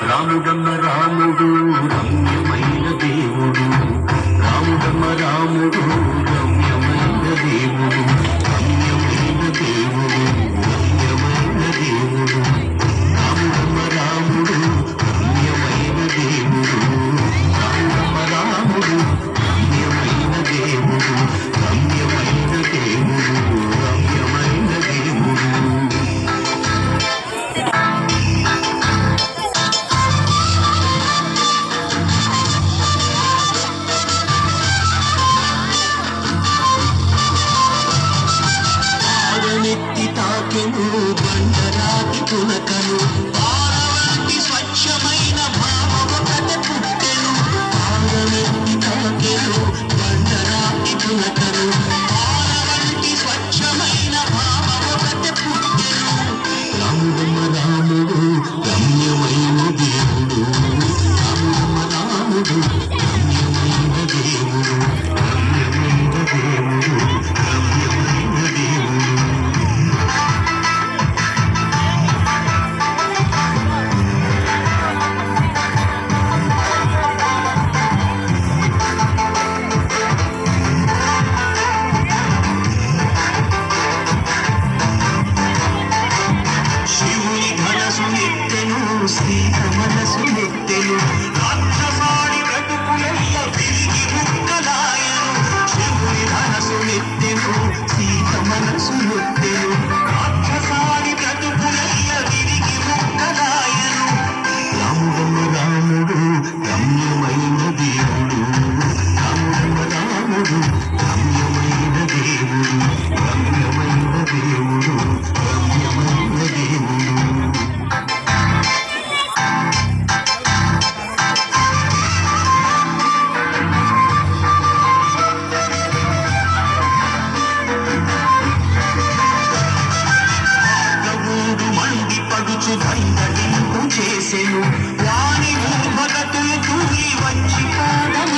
రాముడమ్మ రాముడు రమ్యమైన దేవుడు, రాముడమ్మ రాముడు రమ్యమైన దేవుడు, రమ్యమైన దేవుడు, రమ్యమైన దేవుడు, రాముడమ్మ రాముడు రమ్యమైన దేవుడు, రాముడమ్మ రాముడు రమ్యమైన దేవుడు, రమ్యమైన దేవుడు, రమ్యమైన దేవుడు. తాకెను బండరాతి తునకను పారవంటి స్వచ్ఛమైన భావం ఒకటి పుట్టెను, పారవెత్తి తాకెను బండరాతి తునకను పారవంటి స్వచ్ఛమైన భావం ఒకటి పుట్టెను, రాముడమ్మ రాముడు రమ్యమైన దేవుడు, రాముడమ్మ రాముడు రమ్యమైన దేవుడు, రమ్యమైన దేవుడు, రమ్యమైన దేవుడు. సీత మనసు నెత్తెను రాక్షసాడి బ్రతుకులెల్ల తిరిగి ముక్కలాయను, శివుని మనసు నెత్తెను సీత మనసు నెత్తెను రాక్షసాడి బ్రతుకులెల్ల తిరిగి ముక్కలాయను, రాముడమ్మ రాముడు రమ్యమైన దేవుడు, రాముడమ్మ రాముడు రమ్యమైన దేవుడు, రమ్యమైన దేవుడు, రమ్యమైన దేవుడు. చేసెను వాణి భగతులు తూగి వచ్చి పాదము